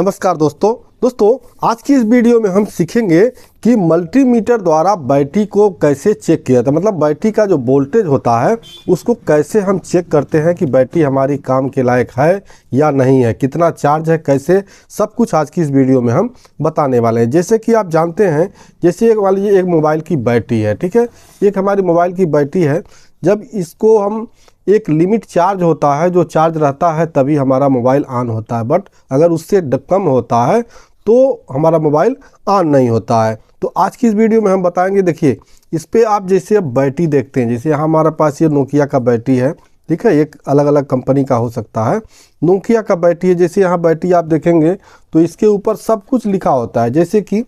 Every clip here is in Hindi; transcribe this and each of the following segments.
नमस्कार दोस्तों आज की इस वीडियो में हम सीखेंगे कि मल्टीमीटर द्वारा बैटरी को कैसे चेक किया जाता है। मतलब बैटरी का जो वोल्टेज होता है उसको कैसे हम चेक करते हैं कि बैटरी हमारी काम के लायक है या नहीं है, कितना चार्ज है, कैसे, सब कुछ आज की इस वीडियो में हम बताने वाले हैं। जैसे कि आप जानते हैं, जैसे मान लीजिए एक मोबाइल की बैटरी है, ठीक है, एक हमारी मोबाइल की बैटरी है। जब इसको हम एक लिमिट चार्ज होता है, जो चार्ज रहता है तभी हमारा मोबाइल ऑन होता है, बट अगर उससे कम होता है तो हमारा मोबाइल ऑन नहीं होता है। तो आज की इस वीडियो में हम बताएंगे। देखिए इस पे आप जैसे अब बैटरी देखते हैं, जैसे यहाँ हमारे पास ये नोकिया का बैटरी है, ठीक है, एक अलग अलग कंपनी का हो सकता है, नोकिया का बैटरी है। जैसे यहाँ बैटरी आप देखेंगे तो इसके ऊपर सब कुछ लिखा होता है, जैसे कि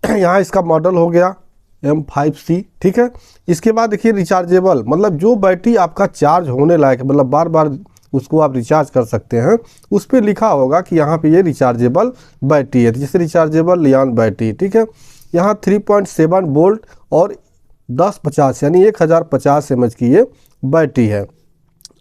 यहाँ इसका मॉडल हो गया M5C, ठीक है। इसके बाद देखिए रिचार्जेबल, मतलब जो बैटरी आपका चार्ज होने लायक है, मतलब बार बार उसको आप रिचार्ज कर सकते हैं, उस पर लिखा होगा कि यहाँ पे ये रिचार्जेबल बैटरी है। जैसे रिचार्जेबल लियान बैटरी, ठीक है। यहाँ 3.7 वोल्ट और 1050 यानी 1050 mAh की ये बैटरी है।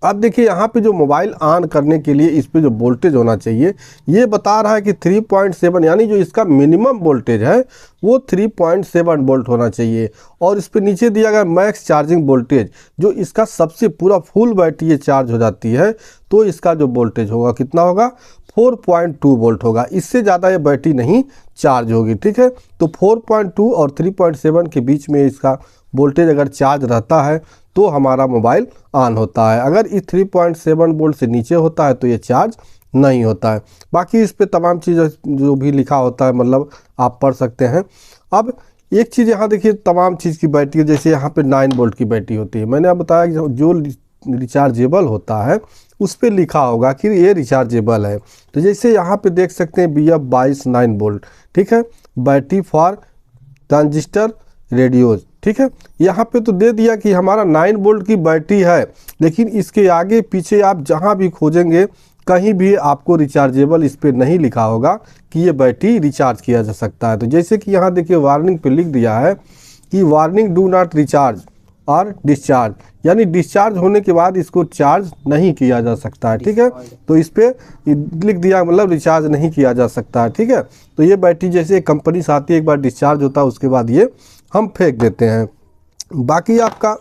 अब देखिए यहाँ पे जो मोबाइल ऑन करने के लिए इस पे जो वोल्टेज होना चाहिए, ये बता रहा है कि 3.7, यानी जो इसका मिनिमम वोल्टेज है वो 3.7 वोल्ट होना चाहिए। और इस पे नीचे दिया गया मैक्स चार्जिंग वोल्टेज, जो इसका सबसे पूरा फुल बैटरी ये चार्ज हो जाती है तो इसका जो वोल्टेज होगा कितना होगा, 4.2 वोल्ट होगा। इससे ज़्यादा ये बैटरी नहीं चार्ज होगी, ठीक है। तो 4.2 और 3.7 के बीच में इसका वोल्टेज अगर चार्ज रहता है तो हमारा मोबाइल ऑन होता है। अगर इस 3.7 वोल्ट से नीचे होता है तो ये चार्ज नहीं होता है। बाकी इस पे तमाम चीज़ जो भी लिखा होता है, मतलब आप पढ़ सकते हैं। अब एक चीज़ यहाँ देखिए, तमाम चीज़ की बैटरी, जैसे यहाँ पे 9 वोल्ट की बैटरी होती है। मैंने आप बताया कि जो रिचार्जेबल होता है उस पर लिखा होगा कि ये रिचार्जेबल है। तो जैसे यहाँ पे देख सकते हैं BF22 9 वोल्ट, ठीक है, बैटरी फॉर ट्रांजिस्टर रेडियोज, ठीक है। यहाँ पे तो दे दिया कि हमारा 9 वोल्ट की बैटरी है, लेकिन इसके आगे पीछे आप जहाँ भी खोजेंगे कहीं भी आपको रिचार्जेबल इस पर नहीं लिखा होगा कि ये बैटरी रिचार्ज किया जा सकता है। तो जैसे कि यहाँ देखिए वार्निंग पे लिख दिया है कि वार्निंग डू नॉट रिचार्ज और डिस्चार्ज, यानी डिस्चार्ज होने के बाद इसको चार्ज नहीं किया जा सकता है, ठीक है। तो इस पर लिख दिया, मतलब रिचार्ज नहीं किया जा सकता है, ठीक है। तो ये बैटरी जैसे कंपनी से आती है, एक बार डिस्चार्ज होता है उसके बाद ये हम फेंक देते हैं। बाकी आपका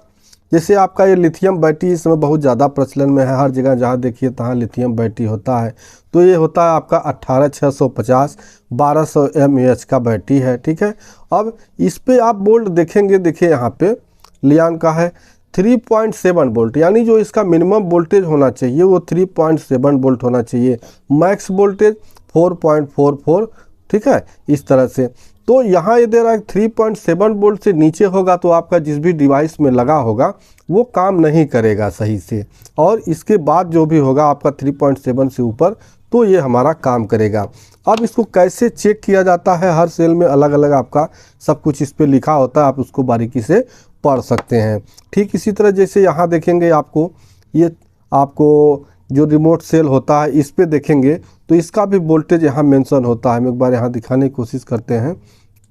जैसे आपका ये लिथियम बैटरी इस समय बहुत ज़्यादा प्रचलन में है, हर जगह जहाँ देखिए तहाँ लिथियम बैटरी होता है। तो ये होता है आपका 18650 1200 mAh का बैटरी है, ठीक है। अब इस पे आप वोल्ट देखेंगे, देखिए यहाँ पे लियान का है 3.7 वोल्ट, यानी जो इसका मिनिमम वोल्टेज होना चाहिए वो 3.7 वोल्ट होना चाहिए, मैक्स वोल्टेज 4.44, ठीक है, इस तरह से। तो यहाँ ये दे रहा है 3.7 वोल्ट से नीचे होगा तो आपका जिस भी डिवाइस में लगा होगा वो काम नहीं करेगा सही से, और इसके बाद जो भी होगा आपका 3.7 से ऊपर तो ये हमारा काम करेगा। अब इसको कैसे चेक किया जाता है, हर सेल में अलग अलग आपका सब कुछ इस पे लिखा होता है, आप उसको बारीकी से पढ़ सकते हैं। ठीक इसी तरह जैसे यहाँ देखेंगे आपको, ये आपको जो रिमोट सेल होता है इस पे देखेंगे तो इसका भी वोल्टेज यहाँ मेंशन होता है। हम एक बार यहाँ दिखाने की कोशिश करते हैं।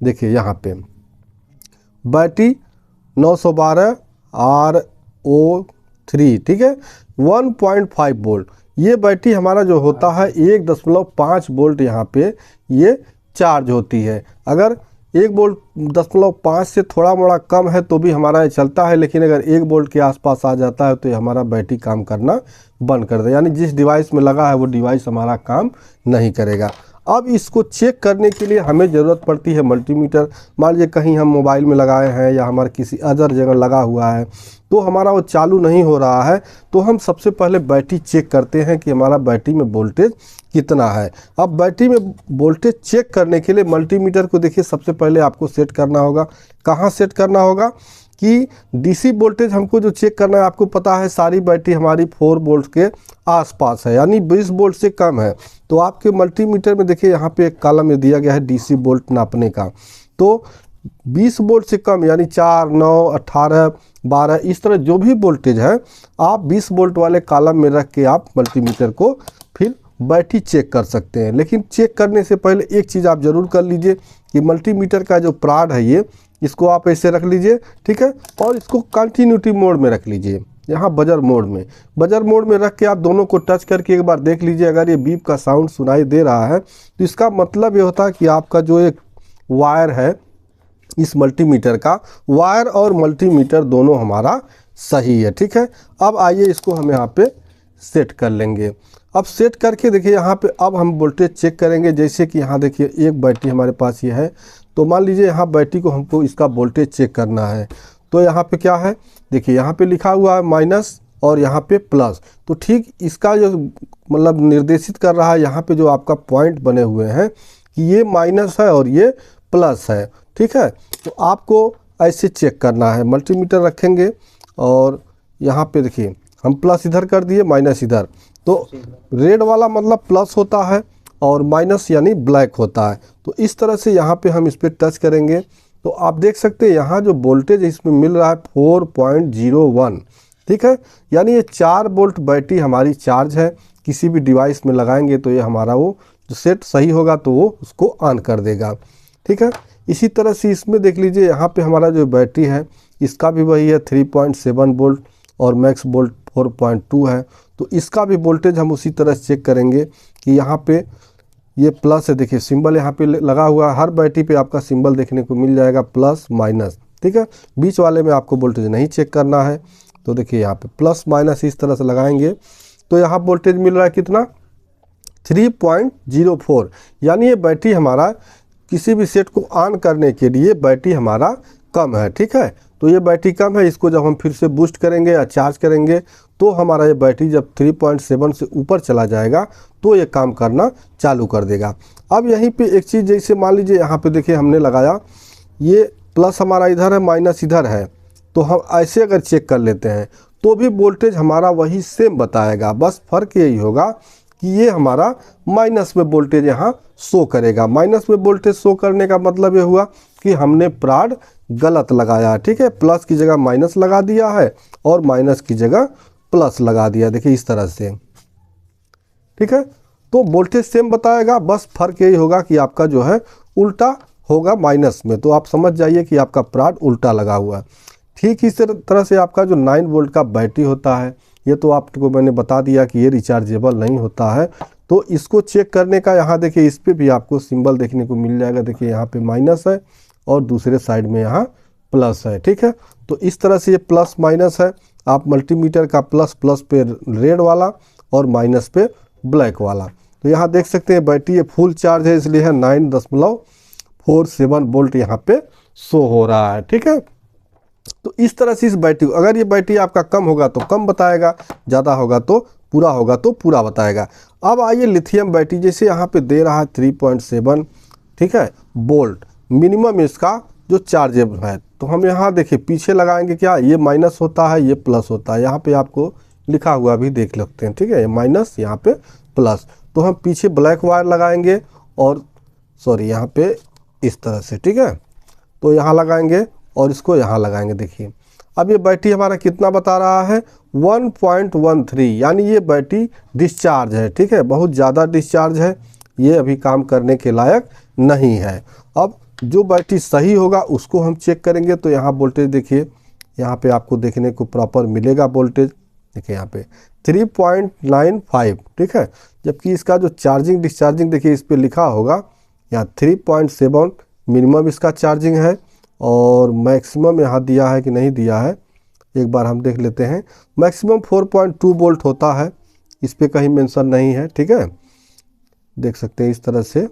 देखिए यहाँ पे बैटरी 912 RO3, ठीक है, 1.5 वोल्ट। ये बैटरी हमारा जो होता है 1.5 वोल्ट यहाँ पे ये चार्ज होती है। अगर 1.5 से थोड़ा मोड़ा कम है तो भी हमारा ये चलता है, लेकिन अगर 1 वोल्ट के आसपास आ जाता है तो ये हमारा बैटरी काम करना बंद कर दे, यानी जिस डिवाइस में लगा है वो डिवाइस हमारा काम नहीं करेगा। अब इसको चेक करने के लिए हमें ज़रूरत पड़ती है मल्टीमीटर। मान लीजिए कहीं हम मोबाइल में लगाए हैं या हमारे किसी अदर जगह लगा हुआ है तो हमारा वो चालू नहीं हो रहा है, तो हम सबसे पहले बैटरी चेक करते हैं कि हमारा बैटरी में वोल्टेज कितना है। अब बैटरी में वोल्टेज चेक करने के लिए मल्टीमीटर को देखिए सबसे पहले आपको सेट करना होगा। कहाँ सेट करना होगा कि DC वोल्टेज हमको जो चेक करना है, आपको पता है सारी बैटरी हमारी 4 वोल्ट के आसपास है, यानी 20 वोल्ट से कम है। तो आपके मल्टीमीटर में देखिए यहाँ पे एक कॉलम में दिया गया है DC वोल्ट नापने का। तो 20 वोल्ट से कम यानी 4, 9, 18, 12 इस तरह जो भी वोल्टेज है आप 20 वोल्ट वाले कॉलम में रख के आप मल्टीमीटर को फिर बैटरी चेक कर सकते हैं। लेकिन चेक करने से पहले एक चीज़ आप ज़रूर कर लीजिए कि मल्टीमीटर का जो प्राड है ये, इसको आप ऐसे रख लीजिए, ठीक है, और इसको कंटिन्यूटी मोड में रख लीजिए। यहाँ बजर मोड में रख के आप दोनों को टच करके एक बार देख लीजिए। अगर ये बीप का साउंड सुनाई दे रहा है तो इसका मतलब ये होता है कि आपका जो एक वायर है इस मल्टीमीटर का, वायर और मल्टीमीटर दोनों हमारा सही है। ठीक है, अब आइए इसको हम यहाँ पे सेट कर लेंगे। अब सेट करके देखिए यहाँ पे अब हम वोल्टेज चेक करेंगे। जैसे कि यहाँ देखिए एक बैटरी हमारे पास ये है, तो मान लीजिए यहाँ बैटरी को हमको इसका वोल्टेज चेक करना है। तो यहाँ पे क्या है, देखिए यहाँ पे लिखा हुआ है माइनस और यहाँ पे प्लस। तो ठीक इसका जो मतलब निर्देशित कर रहा है यहाँ पे जो आपका पॉइंट बने हुए हैं कि ये माइनस है और ये प्लस है। ठीक है, तो आपको ऐसे चेक करना है। मल्टीमीटर रखेंगे और यहाँ पे देखिए हम प्लस इधर कर दिए, माइनस इधर। तो रेड वाला मतलब प्लस होता है और माइनस यानी ब्लैक होता है। तो इस तरह से यहाँ पे हम इस पर टच करेंगे तो आप देख सकते हैं यहाँ जो वोल्टेज इसमें मिल रहा है 4.01। ठीक है, यानी ये 4 वोल्ट बैटरी हमारी चार्ज है। किसी भी डिवाइस में लगाएंगे तो ये हमारा वो जो सेट सही होगा तो वो उसको ऑन कर देगा। ठीक है, इसी तरह से इसमें देख लीजिए यहाँ पे हमारा जो बैटरी है इसका भी वही है 3.7 वोल्ट और मैक्स वोल्ट 4.2 है। तो इसका भी वोल्टेज हम उसी तरह चेक करेंगे कि यहाँ पे ये प्लस है। देखिए सिंबल यहाँ पे लगा हुआ है, हर बैटरी पे आपका सिंबल देखने को मिल जाएगा प्लस माइनस। ठीक है, बीच वाले में आपको वोल्टेज नहीं चेक करना है। तो देखिए यहाँ पे प्लस माइनस इस तरह से लगाएंगे तो यहाँ वोल्टेज मिल रहा है कितना, 3.04। यानी ये बैटरी हमारा किसी भी सेट को ऑन करने के लिए बैटरी हमारा कम है। ठीक है, तो ये बैटरी कम है, इसको जब हम फिर से बूस्ट करेंगे या चार्ज करेंगे तो हमारा ये बैटरी जब 3.7 से ऊपर चला जाएगा तो ये काम करना चालू कर देगा। अब यहीं पे एक चीज़, जैसे मान लीजिए यहाँ पे देखिए हमने लगाया, ये प्लस हमारा इधर है माइनस इधर है, तो हम ऐसे अगर चेक कर लेते हैं तो भी वोल्टेज हमारा वही सेम बताएगा। बस फ़र्क यही होगा कि ये हमारा माइनस में वोल्टेज यहाँ शो करेगा। माइनस में वोल्टेज शो करने का मतलब ये हुआ कि हमने प्राड गलत लगाया। ठीक है, प्लस की जगह माइनस लगा दिया है और माइनस की जगह प्लस लगा दिया। देखिए इस तरह से। ठीक है, तो वोल्टेज सेम बताएगा, बस फर्क यही होगा कि आपका जो है उल्टा होगा माइनस में। तो आप समझ जाइए कि आपका प्राड उल्टा लगा हुआ है। ठीक इस तरह से आपका जो 9 वोल्ट का बैटरी होता है, ये तो आपको मैंने बता दिया कि ये रिचार्जेबल नहीं होता है। तो इसको चेक करने का यहाँ देखिए इस पर भी आपको सिंबल देखने को मिल जाएगा। देखिए यहाँ पे माइनस है और दूसरे साइड में यहाँ प्लस है। ठीक है, तो इस तरह से ये प्लस माइनस है। आप मल्टीमीटर का प्लस प्लस पे रेड वाला और माइनस पे ब्लैक वाला। तो यहाँ देख सकते हैं बैटरी ये फुल चार्ज है, इसलिए है 9.47 वोल्ट यहाँ पे शो हो रहा है। ठीक है, तो इस तरह से इस बैटरी, अगर ये बैटरी आपका कम होगा तो कम बताएगा, ज़्यादा होगा तो पूरा बताएगा। अब आइए लिथियम बैटरी, जैसे यहाँ पे दे रहा है 3.7 ठीक है वोल्ट मिनिमम इसका जो चार्जेबल है। तो हम यहाँ देखिए पीछे लगाएंगे, क्या ये माइनस होता है ये प्लस होता है, यहाँ पे आपको लिखा हुआ भी देख सकते हैं। ठीक है, ये माइनस यहाँ पे प्लस। तो हम पीछे ब्लैक वायर लगाएंगे और सॉरी यहाँ पे इस तरह से। ठीक है, तो यहाँ लगाएंगे और इसको यहाँ लगाएंगे। देखिए अब ये बैटरी हमारा कितना बता रहा है, 1.13, यानी ये बैटरी डिस्चार्ज है। ठीक है, बहुत ज़्यादा डिस्चार्ज है, ये अभी काम करने के लायक नहीं है। अब जो बैटरी सही होगा उसको हम चेक करेंगे। तो यहाँ वोल्टेज देखिए, यहाँ पे आपको देखने को प्रॉपर मिलेगा वोल्टेज। देखिए यहाँ पे 3.95। ठीक है, जबकि इसका जो चार्जिंग डिस्चार्जिंग देखिए इस पर लिखा होगा यहाँ 3.7 मिनिमम इसका चार्जिंग है और मैक्सिमम यहाँ दिया है कि नहीं दिया है, एक बार हम देख लेते हैं। मैक्सिमम 4.2 वोल्ट होता है, इस पर कहीं मेंशन नहीं है। ठीक है, देख सकते हैं इस तरह से,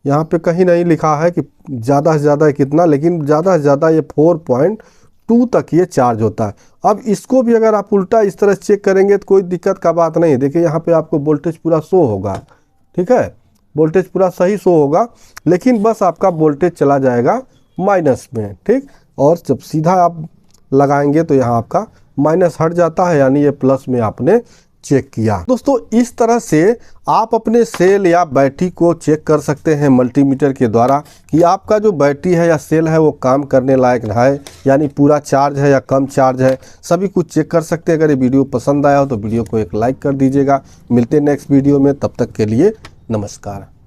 यहाँ पे कहीं नहीं लिखा है कि ज़्यादा से ज़्यादा कितना, लेकिन ज़्यादा से ज़्यादा ये 4.2 तक ये चार्ज होता है। अब इसको भी अगर आप उल्टा इस तरह चेक करेंगे तो कोई दिक्कत का बात नहीं है। देखिए यहाँ पे आपको वोल्टेज पूरा शो होगा। ठीक है, वोल्टेज पूरा सही शो होगा, लेकिन बस आपका वोल्टेज चला जाएगा माइनस में। ठीक, और जब सीधा आप लगाएंगे तो यहाँ आपका माइनस हट जाता है, यानी ये प्लस में आपने चेक किया। दोस्तों इस तरह से आप अपने सेल या बैटरी को चेक कर सकते हैं मल्टीमीटर के द्वारा कि आपका जो बैटरी है या सेल है वो काम करने लायक है, यानी पूरा चार्ज है या कम चार्ज है, सभी कुछ चेक कर सकते हैं। अगर ये वीडियो पसंद आया हो तो वीडियो को एक लाइक कर दीजिएगा। मिलते हैं नेक्स्ट वीडियो में, तब तक के लिए नमस्कार।